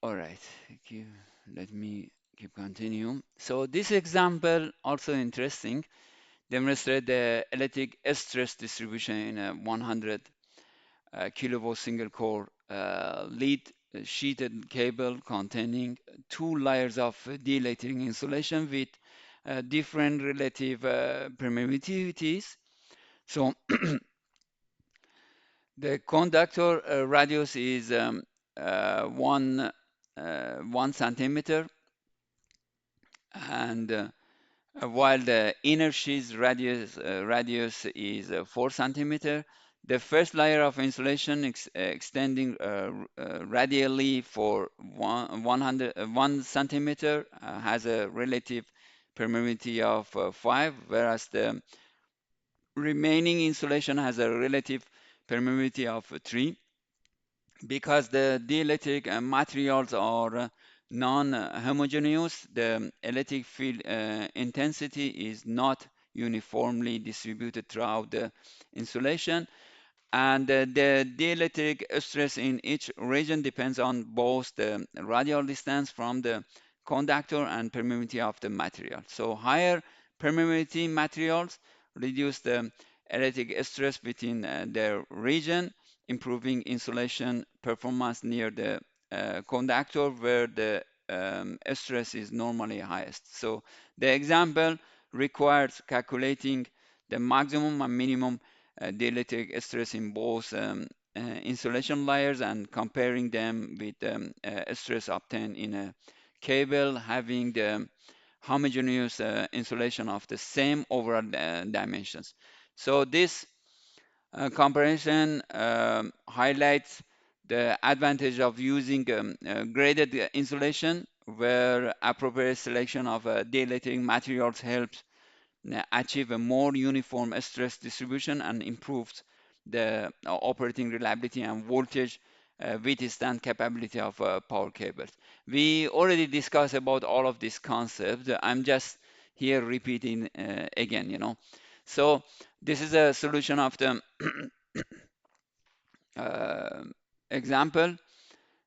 All right, let me keep continue. So this example also interesting. Demonstrate the electric stress distribution in a 100 kilovolt single core lead sheeted cable containing two layers of dielectric insulation with different relative permeabilities. So the conductor radius is 1 centimeter, and while the inner sheath radius is 4 centimeter. The first layer of insulation extending radially for 1 centimeter has a relative permeability of 5, whereas the remaining insulation has a relative permeability of 3. Because the dielectric materials are non-homogeneous, the electric field intensity is not uniformly distributed throughout the insulation, and the dielectric stress in each region depends on both the radial distance from the conductor and permeability of the material. So higher permeability materials reduce the electric stress within their region, improving insulation performance near the conductor where the stress is normally highest. So the example requires calculating the maximum and minimum dielectric stress in both insulation layers and comparing them with stress obtained in a cable having the homogeneous insulation of the same overall dimensions. So this comparison highlights the advantage of using graded insulation, where appropriate selection of dielectric materials helps achieve a more uniform stress distribution and improves the operating reliability and voltage withstand capability of power cables. We already discussed about all of these concepts. I'm just here repeating again. So this is a solution of the uh, example.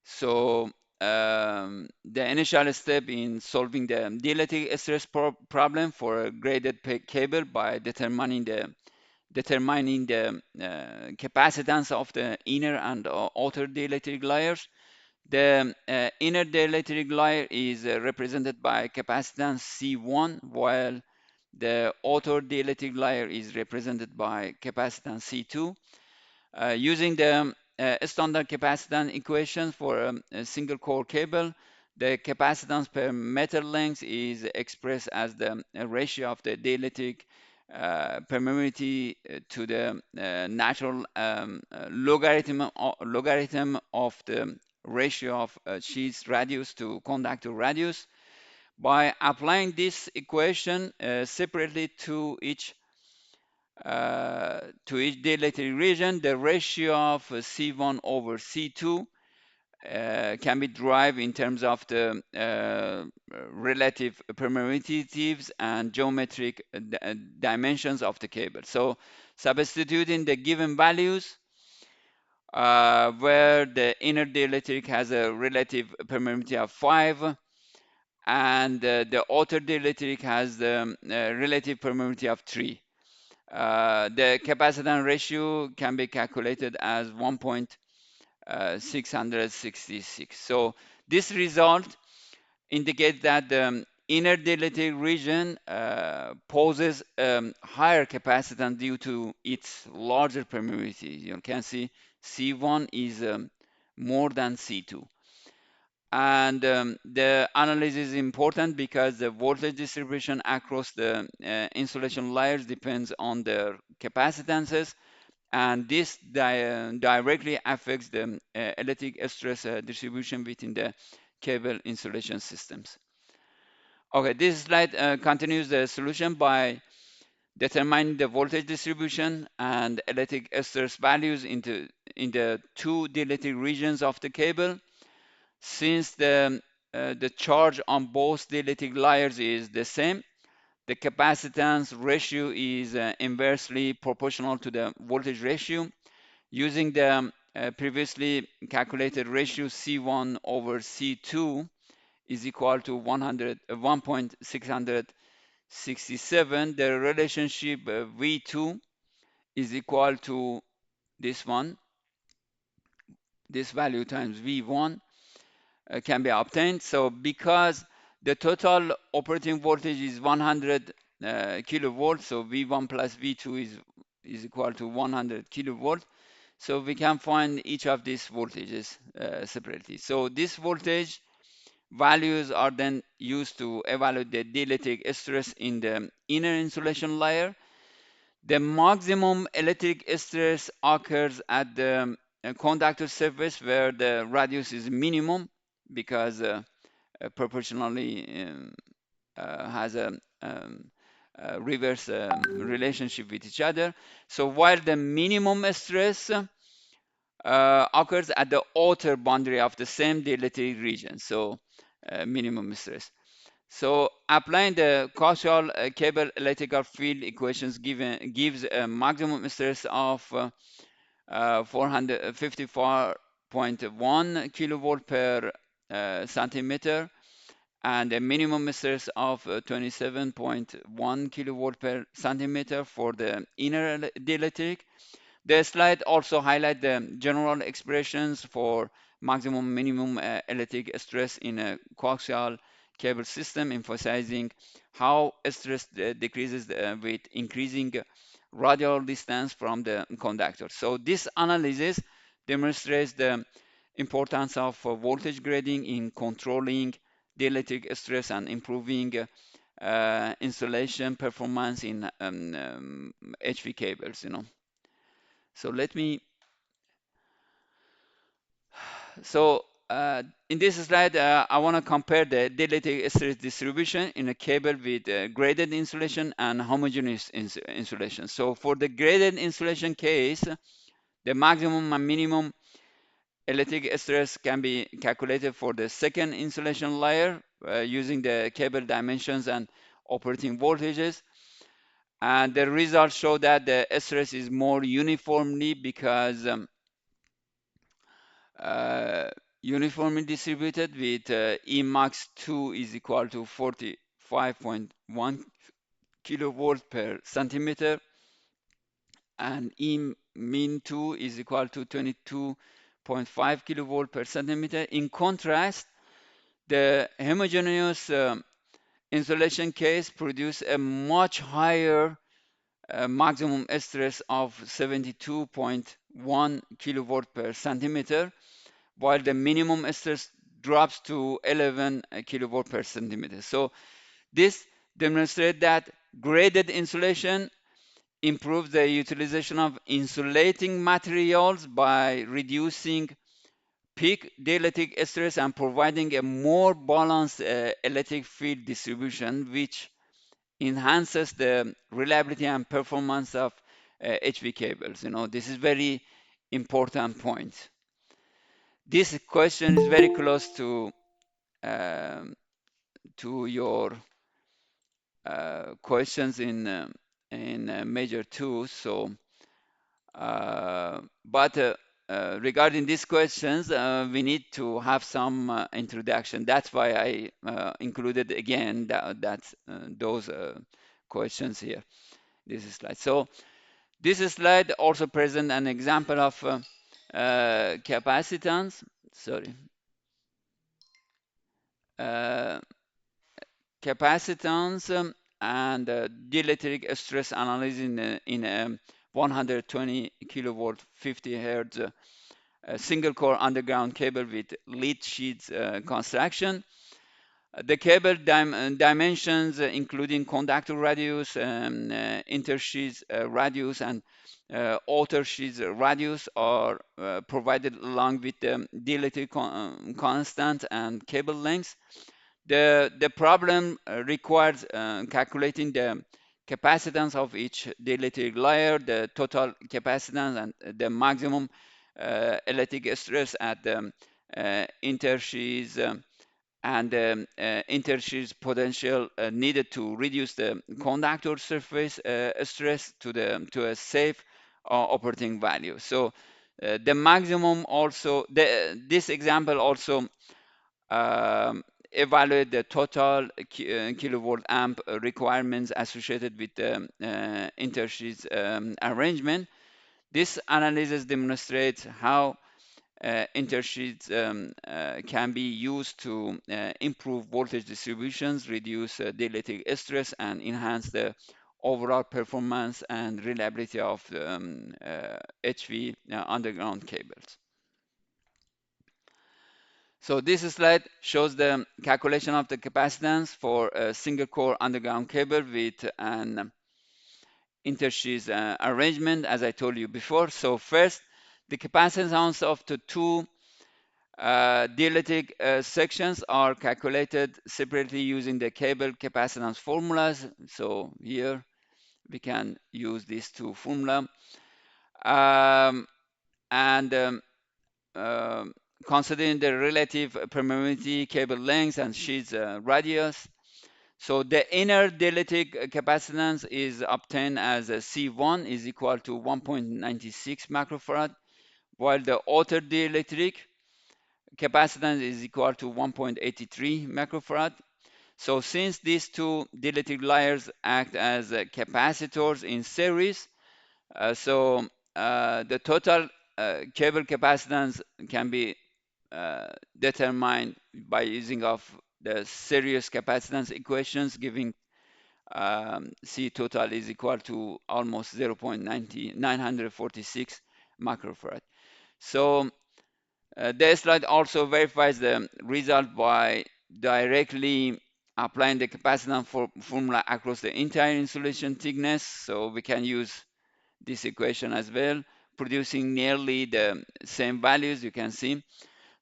So the initial step in solving the dielectric stress problem for a graded cable by determining the capacitance of the inner and outer dielectric layers. The inner dielectric layer is represented by capacitance C1, while the outer dielectric layer is represented by capacitance C2. Using the standard capacitance equation for a single core cable, the capacitance per meter length is expressed as the ratio of the dielectric permeability to the natural logarithm of the ratio of sheath radius to conductor radius. By applying this equation separately to each dielectric region, the ratio of C1 over C2 can be derived in terms of the relative permeabilities and geometric dimensions of the cable. So substituting the given values, where the inner dielectric has a relative permeability of 5 and the outer dielectric has the relative permeability of 3. The capacitance ratio can be calculated as 1.666. So this result indicates that the inner dielectric region poses higher capacitance due to its larger permeability. You can see C1 is more than C2. And the analysis is important because the voltage distribution across the insulation layers depends on their capacitances, and this directly affects the electric stress distribution within the cable insulation systems. Okay, this slide continues the solution by determining the voltage distribution and electric stress values in the two dielectric regions of the cable. Since the charge on both dielectric layers is the same, the capacitance ratio is inversely proportional to the voltage ratio. Using the previously calculated ratio C1 over C2 is equal to 1.667. The relationship V2 is equal to this one, this value times V1 can be obtained. So because the total operating voltage is 100 kilovolts, so V1 plus V2 is equal to 100 kilovolt. So we can find each of these voltages separately. So this voltage values are then used to evaluate the dielectric stress in the inner insulation layer. The maximum electric stress occurs at the conductor surface where the radius is minimum because proportionally has a reverse relationship with each other. So while the minimum stress occurs at the outer boundary of the same dielectric region, so minimum stress. So applying the coaxial cable electrical field equations gives a maximum stress of 454.1 kilovolt per centimeter and a minimum stress of 27.1 kilovolt per centimeter for the inner dielectric. The slide also highlights the general expressions for maximum minimum electric stress in a coaxial cable system, emphasizing how stress decreases with increasing radial distance from the conductor. So this analysis demonstrates the importance of voltage grading in controlling the electric stress and improving insulation performance in HV cables. So let me. So in this slide, I want to compare the dielectric stress distribution in a cable with graded insulation and homogeneous insulation. So for the graded insulation case, the maximum and minimum electric stress can be calculated for the second insulation layer using the cable dimensions and operating voltages. And the results show that the stress is more uniformly because uh, uniformly distributed with E max 2 is equal to 45.1 kilovolt per centimeter and E min 2 is equal to 22.5 kilovolt per centimeter. In contrast, the homogeneous insulation case produce a much higher maximum stress of 72.1 kilovolt per centimeter, while the minimum stress drops to 11 kilovolt per centimeter. So this demonstrates that graded insulation improves the utilization of insulating materials by reducing peak dielectric stress and providing a more balanced electric field distribution, which enhances the reliability and performance of HV cables. This is very important point. This question is very close um, to your questions in major two. So, but regarding these questions, we need to have some introduction. That's why I included again those questions here. This slide. So this slide also presents an example of capacitance. Sorry. Uh, Capacitance and dielectric stress analysis in 120 kilovolt 50 hertz single core underground cable with lead sheets construction. The cable dimensions including conductor radius, intersheath radius and outer sheath radius are provided along with the dielectric constant and cable length. The problem requires calculating the capacitance of each dielectric layer, the total capacitance, and the maximum electric stress at the intersheath and the intersheath potential needed to reduce the conductor surface stress to a safe operating value. So The maximum also, this example also evaluate the total kilovolt amp requirements associated with the intersheets arrangement. This analysis demonstrates how intersheets can be used to improve voltage distributions, reduce dielectric stress, and enhance the overall performance and reliability of HV underground cables. So this slide shows the calculation of the capacitance for a single core underground cable with an intersheets arrangement, as I told you before. So first, the capacitance of the two dielectric sections are calculated separately using the cable capacitance formulas. So here we can use these two formula. And considering the relative permeability, cable length, and sheets radius. So the inner dielectric capacitance is obtained as C1 is equal to 1.96 microfarad, while the outer dielectric capacitance is equal to 1.83 microfarad. So since these two dielectric layers act as capacitors in series, the total cable capacitance can be determined by using of the series capacitance equations, giving C total is equal to almost 0.946 microfarad. So the slide also verifies the result by directly applying the capacitance formula across the entire insulation thickness. So we can use this equation as well, producing nearly the same values you can see.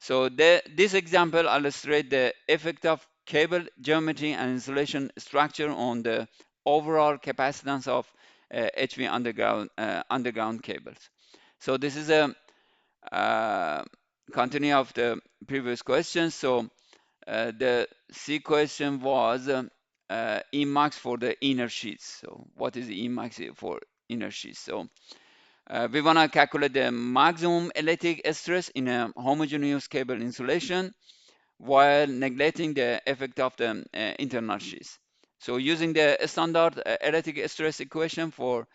So this example illustrates the effect of cable geometry and insulation structure on the overall capacitance of HV underground cables. So this is a continue of the previous question. So the C question was Emax for the inner sheets. So what is the Emax for inner sheets? So we want to calculate the maximum electric stress in a homogeneous cable insulation while neglecting the effect of the internal sheets. So using the standard electric stress equation for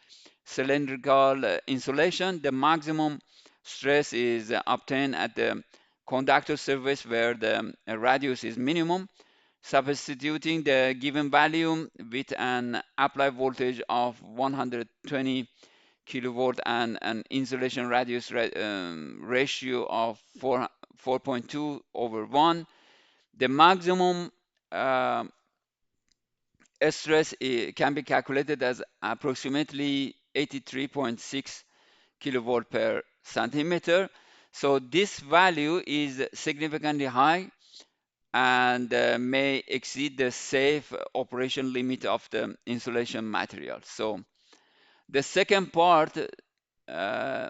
cylindrical insulation, the maximum stress is obtained at the conductor surface where the radius is minimum. Substituting the given value with an applied voltage of 120 kilovolt and an insulation radius ratio of 4.2 over 1, the maximum stress can be calculated as approximately 83.6 kilovolt per centimeter. So this value is significantly high and may exceed the safe operation limit of the insulation material. So the second part uh,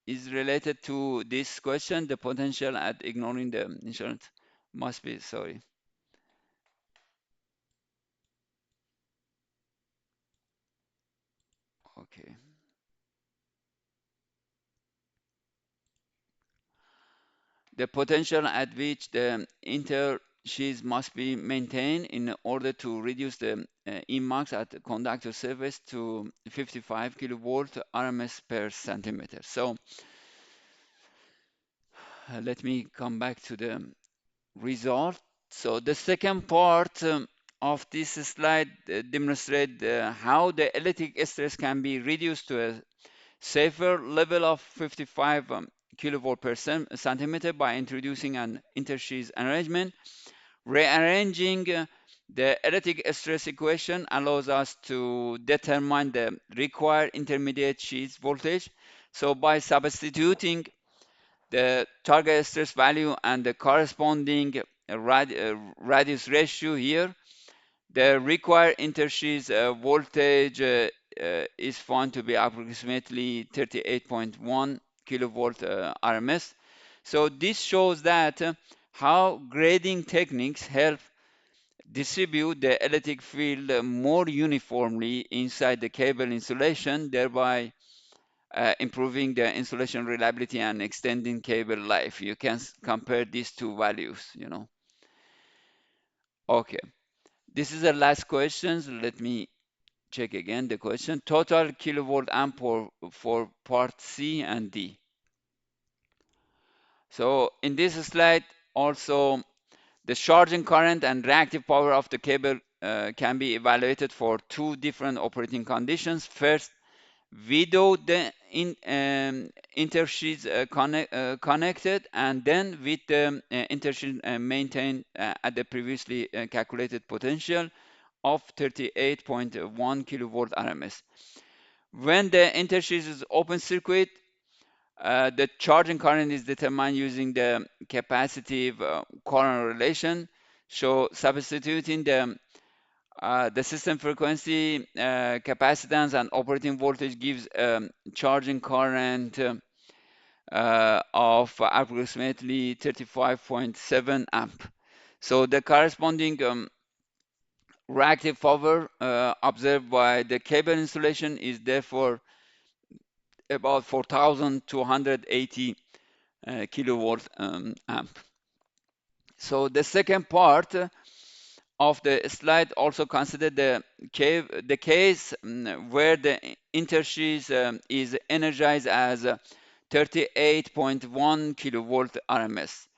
is related to this question. The potential at ignoring the insurance must be, sorry. Okay. The potential at which the intersheets must be maintained in order to reduce the Emax at the conductor surface to 55 kilovolt RMS per centimeter. So let me come back to the result. So the second part of this slide demonstrates how the electric stress can be reduced to a safer level of 55 kilovolt per centimeter by introducing an intersheets arrangement. Rearranging the electric stress equation allows us to determine the required intermediate sheets voltage. So by substituting the target stress value and the corresponding radius ratio here, the required intersheets voltage is found to be approximately 38.1 kilovolt RMS. So this shows that how grading techniques help distribute the electric field more uniformly inside the cable insulation, thereby improving the insulation reliability and extending cable life. You can compare these two values. Okay, this is the last question. Let me check again the question. Total kilovolt amp for part C and D. So in this slide, also the charging current and reactive power of the cable can be evaluated for two different operating conditions. First, without the intersheaths connected, and then with the intersheath maintained at the previously calculated potential of 38.1 kilovolt RMS. When the intersheath is open circuit, the charging current is determined using the capacitive current relation. So substituting the system frequency, capacitance, and operating voltage gives charging current of approximately 35.7 amp. So the corresponding reactive power observed by the cable insulation is therefore about 4,280 kilovolt amp. So the second part of the slide also consider the case where the intersheath is energized as 38.1 kilovolt RMS.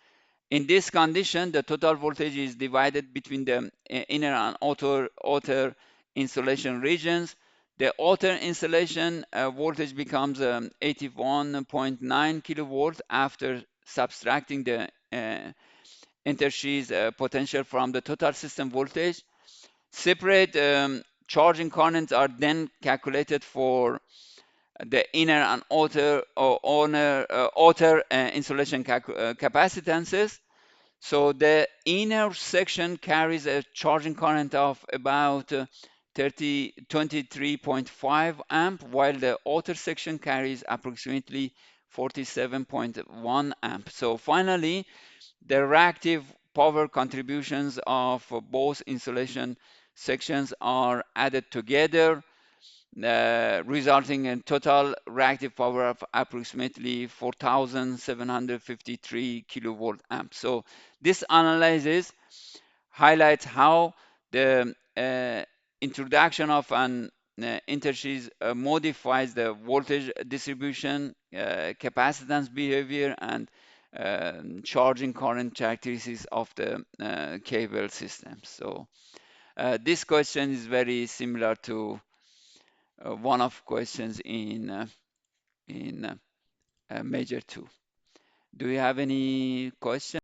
In this condition, the total voltage is divided between the inner and outer insulation regions. The outer insulation voltage becomes 81.9 kilovolt after subtracting the intersheath potential from the total system voltage. Separate charging currents are then calculated for the inner and outer insulation capacitances. So the inner section carries a charging current of about 23.5 amp, while the outer section carries approximately 47.1 amp. So finally, the reactive power contributions of both insulation sections are added together, resulting in total reactive power of approximately 4,753 kilovolt amp. So this analysis highlights how the introduction of an intersheath modifies the voltage distribution, capacitance behavior, and charging current characteristics of the cable system. So this question is very similar to one of questions in major 2. Do you have any questions?